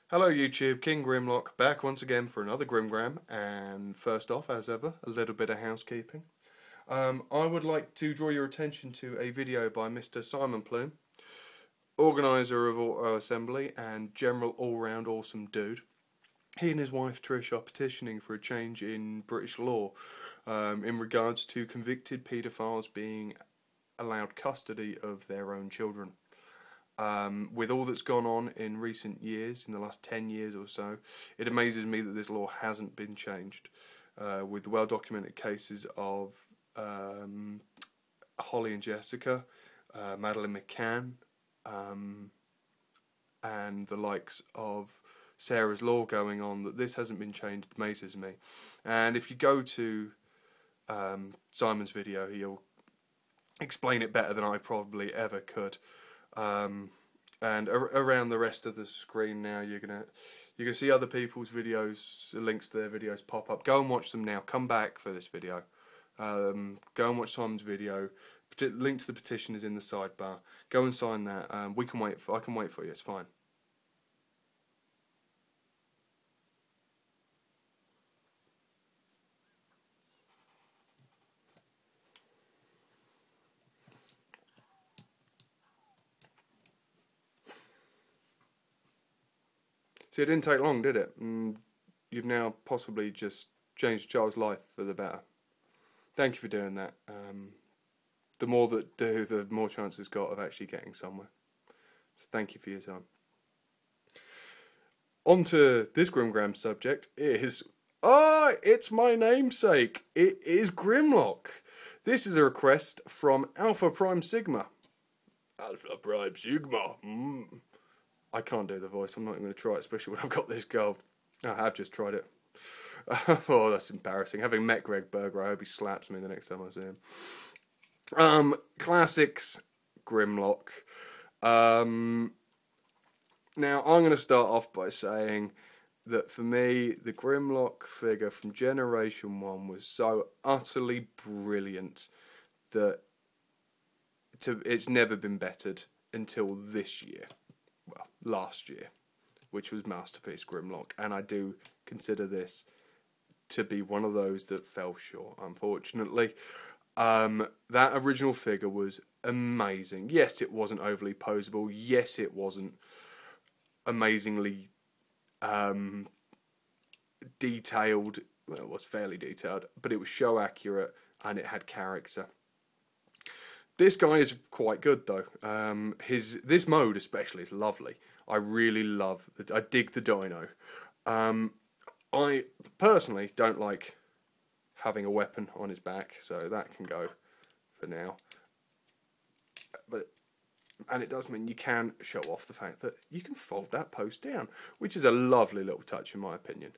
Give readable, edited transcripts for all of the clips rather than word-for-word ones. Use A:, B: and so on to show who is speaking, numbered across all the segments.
A: Hello YouTube, KingGrimlock back once again for another Grimgram, and first off, as ever, a little bit of housekeeping. I would like to draw your attention to a video by Mr. Simon Plume, organiser of Auto Assembly and general all-round awesome dude. He and his wife Trish are petitioning for a change in British law in regards to convicted paedophiles being allowed custody of their own children. With all that's gone on in recent years, in the last 10 years or so, it amazes me that this law hasn't been changed. With well-documented cases of Holly and Jessica, Madeleine McCann, and the likes of Sarah's Law going on, that this hasn't been changed amazes me. And if you go to Simon's video, he'll explain it better than I probably ever could. And around the rest of the screen now, you're gonna see other people's videos, links to their videos pop up. Go and watch them now. Come back for this video. Go and watch Simon's video. Link to the petition is in the sidebar. Go and sign that. I can wait for you. It's fine. See, it didn't take long, did it? You've now possibly just changed a child's life for the better. Thank you for doing that. The more that do, the more chance it's got of actually getting somewhere. So thank you for your time. On to this Grimgram subject is... it's my namesake. It is Grimlock. This is a request from AlphaPrimeSigma. AlphaPrimeSigma. I can't do the voice. I'm not even going to try it, especially when I've got this gold. I have just tried it. Oh, that's embarrassing. Having met Greg Berger, I hope he slaps me the next time I see him. Classics, Grimlock. Now, I'm going to start off by saying that for me, the Grimlock figure from Generation 1 was so utterly brilliant that it's never been bettered until this year. Well, last year, which was Masterpiece Grimlock, and I do consider this to be one of those that fell short, unfortunately. That original figure was amazing. Yes, it wasn't overly posable. Yes, it wasn't amazingly detailed. Well, it was fairly detailed, but it was show accurate and it had character. This guy is quite good though. This mode especially is lovely. I really love it. I dig the dino. I personally don't like having a weapon on his back, so that can go for now. And it does mean you can show off the fact that you can fold that post down, which is a lovely little touch in my opinion.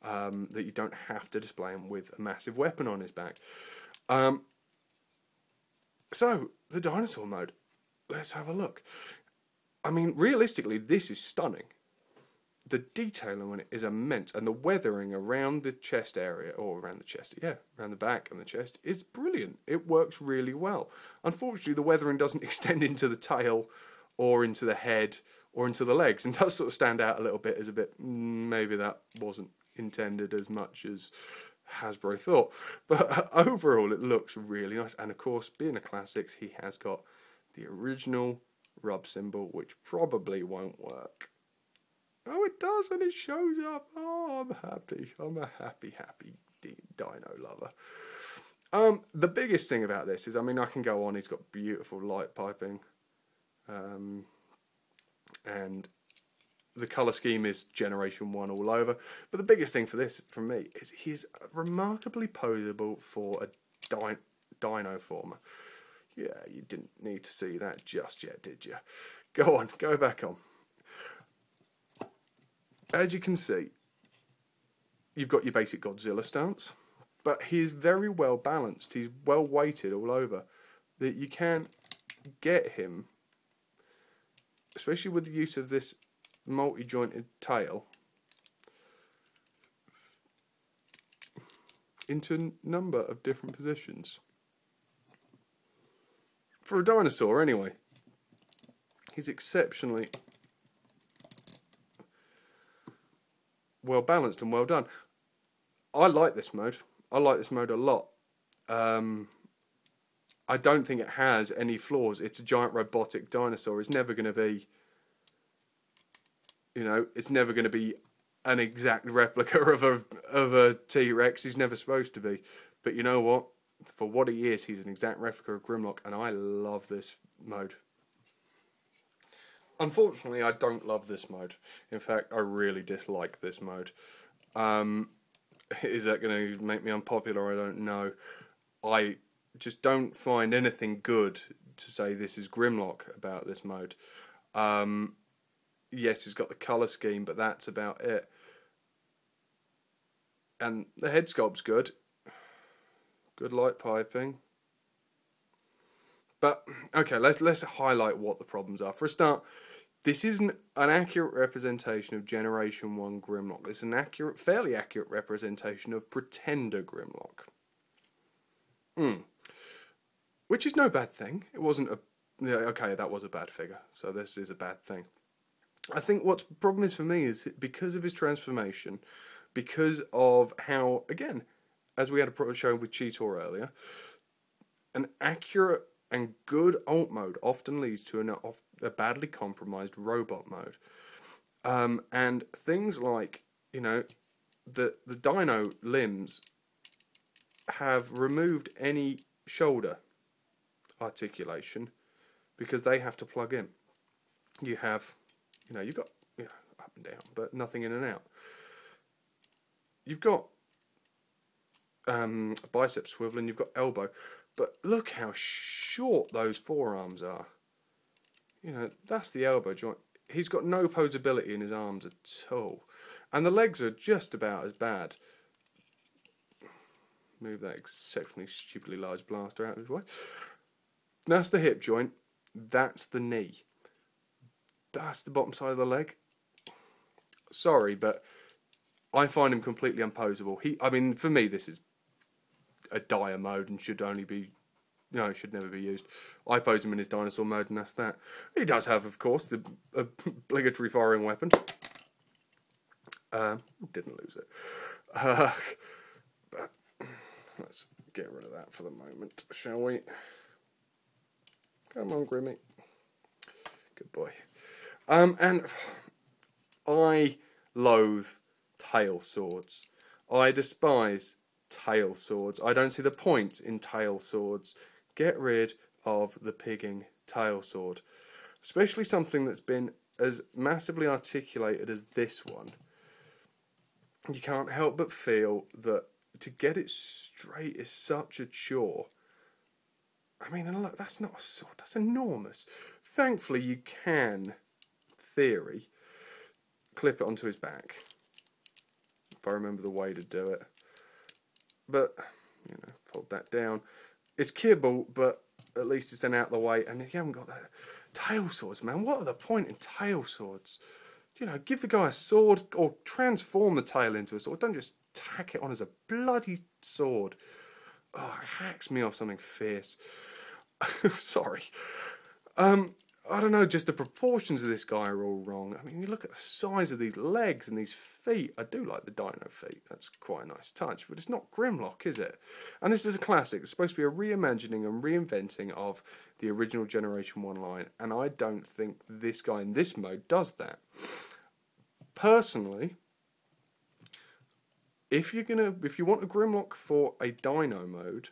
A: That you don't have to display him with a massive weapon on his back. So, the dinosaur mode. Let's have a look. I mean, realistically, this is stunning. The detailing on it is immense, and the weathering around the chest area, or around the chest, yeah, around the back and the chest, is brilliant. It works really well. Unfortunately, the weathering doesn't extend into the tail, or into the head, or into the legs, and does sort of stand out a little bit as a bit, maybe that wasn't intended as much as Hasbro thought, but overall it looks really nice. And of course, being a classics, he has got the original rub symbol, which probably won't work. Oh, it does, and it shows up. Oh, I'm happy. I'm a happy dino lover. The biggest thing about this is, I mean, I can go on. He's got beautiful light piping, and the colour scheme is Generation 1 all over. But the biggest thing for this, from me, is he's remarkably posable for a dino former. Yeah, you didn't need to see that just yet, did you? Go on, go back on. As you can see, you've got your basic Godzilla stance, but he's very well balanced. He's well weighted all over. That you can get him, especially with the use of this multi-jointed tail, into a number of different positions. For a dinosaur, anyway. He's exceptionally well balanced and well done. I like this mode. I like this mode a lot. I don't think it has any flaws. It's a giant robotic dinosaur. It's never going to be, you know, it's never going to be an exact replica of a T-Rex. He's never supposed to be. But you know what? For what he is, he's an exact replica of Grimlock, and I love this mode. Unfortunately, I don't love this mode. In fact, I really dislike this mode. Is that going to make me unpopular? I don't know. I just don't find anything good to say this is Grimlock about this mode. Yes, it's got the colour scheme, but that's about it. And the head sculpt's good. Good light piping. But, okay, let's highlight what the problems are. For a start, this isn't an accurate representation of Generation 1 Grimlock. It's an fairly accurate representation of Pretender Grimlock. Which is no bad thing. It wasn't a... Yeah, okay, that was a bad figure, so this is a bad thing. I think what the problem is for me is because of his transformation, because of how, again, as we had a show with Cheetor earlier, an accurate and good alt mode often leads to a badly compromised robot mode. And things like, you know, the dino limbs have removed any shoulder articulation because they have to plug in. You have, you know, you've got, you know, up and down, but nothing in and out. You've got bicep swivel and you've got elbow, but look how short those forearms are. You know, that's the elbow joint. He's got no posability in his arms at all, and the legs are just about as bad. Move that exceptionally stupidly large blaster out of his way. That's the hip joint. That's the knee. That's the bottom side of the leg. Sorry, but I find him completely unposable. I mean, for me, this is a dire mode and should only be, no, it should never be used. I pose him in his dinosaur mode, and that's that. He does have, of course, the obligatory firing weapon. Didn't lose it. But let's get rid of that for the moment, shall we? Come on, Grimmy. Good boy. And I loathe tail swords. I despise tail swords. I don't see the point in tail swords. Get rid of the pigging tail sword. Especially something that's been as massively articulated as this one. You can't help but feel that to get it straight is such a chore. I mean, and look, that's not a sword, that's enormous. Thankfully, you can, theory, clip it onto his back. If I remember the way to do it. But, you know, fold that down. It's kibble, but at least it's then out of the way. And you haven't got that. Tail swords, man. What are the point in tail swords? You know, give the guy a sword or transform the tail into a sword. Don't just tack it on as a bloody sword. Oh, it hacks me off something fierce. Sorry. I don't know, just the proportions of this guy are all wrong. I mean, you look at the size of these legs and these feet. I do like the dino feet. That's quite a nice touch. But it's not Grimlock, is it? And this is a classic. It's supposed to be a reimagining and reinventing of the original Generation 1 line. And I don't think this guy in this mode does that. Personally, if you want a Grimlock for a dino mode,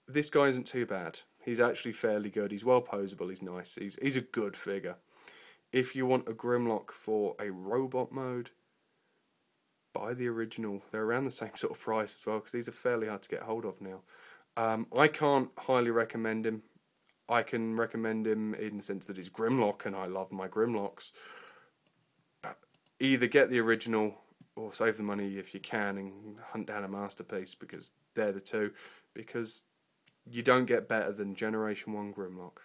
A: this guy isn't too bad. He's actually fairly good. He's well posable. He's nice. He's a good figure. If you want a Grimlock for a robot mode, buy the original. They're around the same sort of price as well, because these are fairly hard to get hold of now. I can't highly recommend him. I can recommend him in the sense that he's Grimlock, and I love my Grimlocks. But either get the original or save the money if you can and hunt down a masterpiece, because they're the two. Because you don't get better than Generation 1 Grimlock.